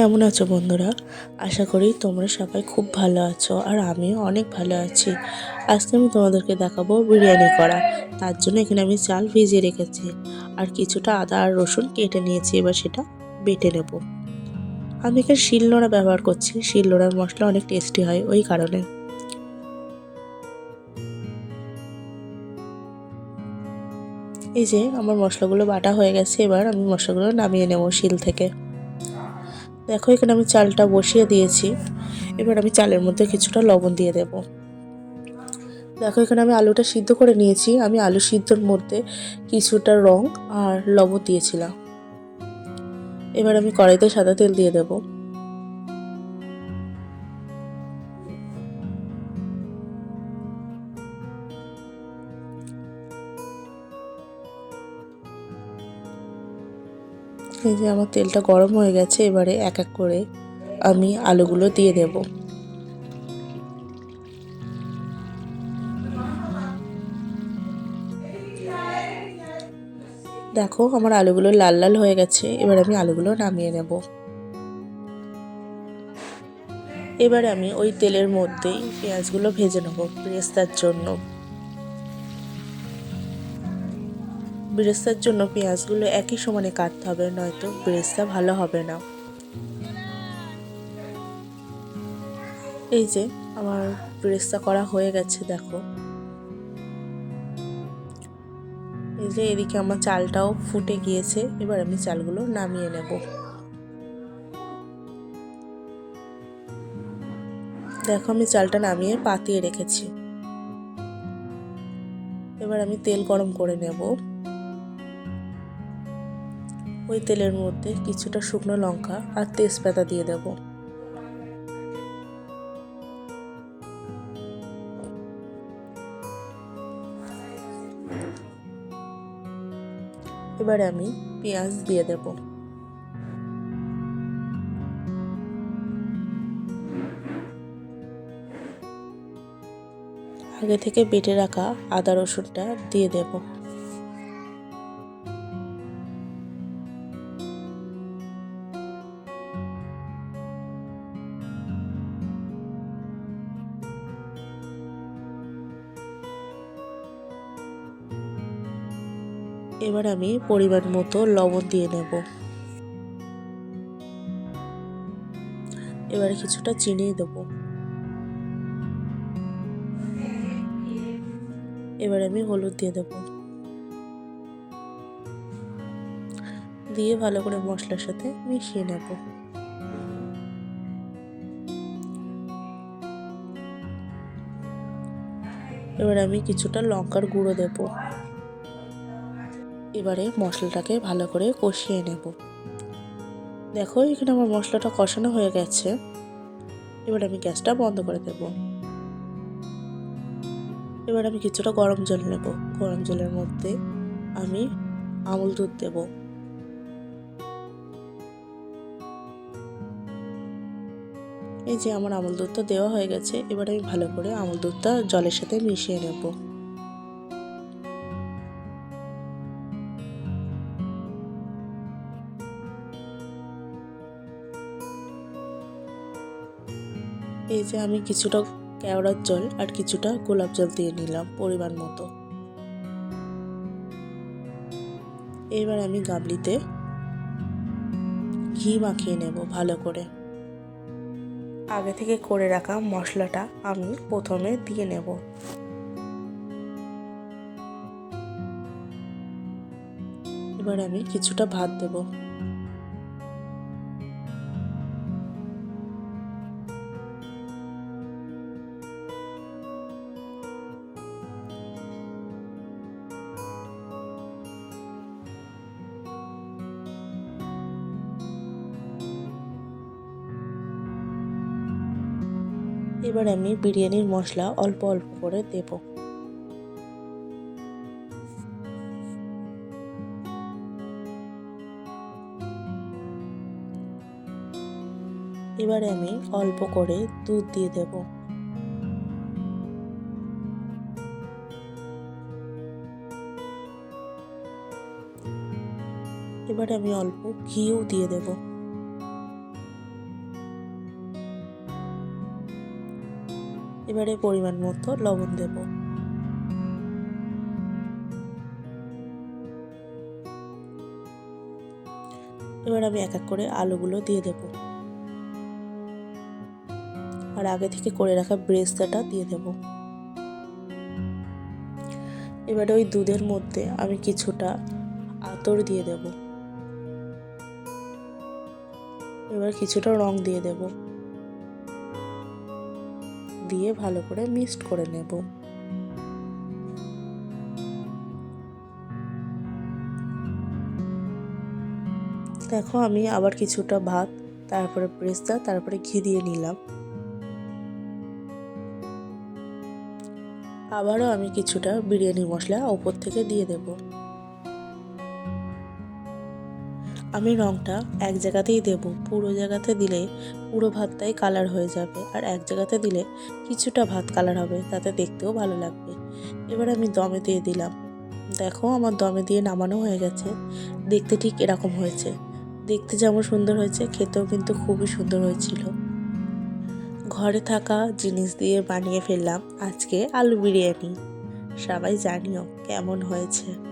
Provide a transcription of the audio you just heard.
কেমন আছো বন্ধুরা? আশা করি তোমরা সবাই খুব ভালো আছো আর আমিও অনেক ভালো আছি। আজকে আমি তোমাদেরকে দেখাবো বিরিয়ানি করা। তার জন্য এখানে আমি চাল ভিজিয়ে রেখেছি আর কিছুটা আদা আর রসুন কেটে নিয়েছি, এবার সেটা বেটে নেব। আমি এখানে শিলনোড়া ব্যবহার করছি, শিলনোড়ার মশলা অনেক টেস্টি হয় ওই কারণে। এই যে আমার মশলাগুলো বাটা হয়ে গেছে, এবার আমি মশলাগুলো নামিয়ে নেব শিল থেকে। দেখো এখানে আমি চালটা বসিয়ে দিয়েছি, এবার আমি চালের মধ্যে কিছুটা লবণ দিয়ে দেব। দেখো এখানে আমি আলুটা সিদ্ধ করে নিয়েছি, আমি আলু সিদ্ধর মধ্যে কিছুটা রং আর লবণ দিয়েছিলাম। এবার আমি কড়াইতে সাদা তেল দিয়ে দেব। এই যে আমার তেলটা গরম হয়ে গেছে, এবারে এক এক করে আমি আলুগুলো দিয়ে দেব। দেখো আমার আলুগুলো লাল লাল হয়ে গেছে, এবার আমি আলুগুলো নামিয়ে নেব। এবারে আমি ওই তেলের মধ্যেই পেঁয়াজগুলো ভেজে নেব বেরেস্তার জন্য। বেরেস্তার জন্য পেঁয়াজগুলো একই সমানে কাটতে হবে, নয়তো বেরেস্তা ভালো হবে না। এই যে আমার বেরেস্তা করা হয়ে গেছে, দেখো এই যে এদিকে আমার চালটাও ফুটে গিয়েছে, এবার আমি চালগুলো নামিয়ে নেব। দেখো আমি চালটা নামিয়ে পাতিয়ে রেখেছি। এবার আমি তেল গরম করে নেব। ওই তেলের মধ্যে কিছুটা শুকনো লঙ্কা আর তেজপাতা দিয়ে দেব। এবারে আমি পেঁয়াজ দিয়ে দেব। আগে থেকে বেটে রাখা আদা রসুনটা দিয়ে দেব। এবার আমি পরিমাণ মতো লবণ দিয়ে নেব। এবারে কিছুটা চিনি দেব। এবার আমি হলুদ দিয়ে দেব, দিয়ে ভালো করে মশলার সাথে মিশিয়ে নেব। এবার আমি কিছুটা লঙ্কার গুঁড়ো দেব। এবারে মশলাটাকে ভালো করে কষিয়ে নেব। দেখো এখানে আমার মশলাটা কষানো হয়ে গেছে, এবার আমি গ্যাসটা বন্ধ করে দেব। এবার আমি কিছুটা গরম জল নেব, গরম জলের মধ্যে আমি আমুল দুধ দেব। এই যে আমার আমুল দুধটা দেওয়া হয়ে গেছে, এবার আমি ভালো করে আমুল দুধটা জলের সাথে মিশিয়ে নেব। এই যে আমি কিছুটা কেওড়ার জল আর কিছুটা গোলাপ জল দিয়ে নিলাম পরিমাণ মতো। এবার আমি গামলিতে ঘি মাখিয়ে নেব ভালো করে। আগে থেকে করে রাখা মশলাটা আমি প্রথমে দিয়ে নেব। এবার আমি কিছুটা ভাত দেব। এবার আমি বিরিয়ানির মশলা অল্প অল্প করে দেব। এবারে আমি অল্প করে দুধ দিয়ে দেব। এবারে আমি অল্প ঘিও দিয়ে দেব। এবারে পরিমাণ মতো লবণ দেব। এবার আমি এক এক করে আলুগুলো দিয়ে দেব আর আগে থেকে করে রাখা ব্রেস্তাটা দিয়ে দেব। এবারে ওই দুধের মধ্যে আমি কিছুটা আতর দিয়ে দেব। এবার কিছুটা রং দিয়ে দেব, দিয়ে ভালো করে মিক্সড করে নেব। দেখো আমি আবার কিছুটা ভাত, তারপরে পেস্তা, তারপরে ঘি দিয়ে নিলাম। আবারও আমি কিছুটা বিরিয়ানি মশলা ওপর থেকে দিয়ে দেব। আমি রংটা এক জায়গাতেই দেব, পুরো জায়গাতে দিলে পুরো ভাতটাই কালার হয়ে যাবে, আর এক জায়গাতে দিলে কিছুটা ভাত কালার হবে, তাতে দেখতেও ভালো লাগবে। এবার আমি দমে দিয়ে দিলাম। দেখো আমার দমে দিয়ে নামানো হয়ে গেছে, দেখতে ঠিক এরকম হয়েছে। দেখতে যেমন সুন্দর হয়েছে, খেতেও কিন্তু খুবই সুন্দর হয়েছিল। ঘরে থাকা জিনিস দিয়ে বানিয়ে ফেললাম আজকে আলু বিরিয়ানি। সবাই জানিও কেমন হয়েছে।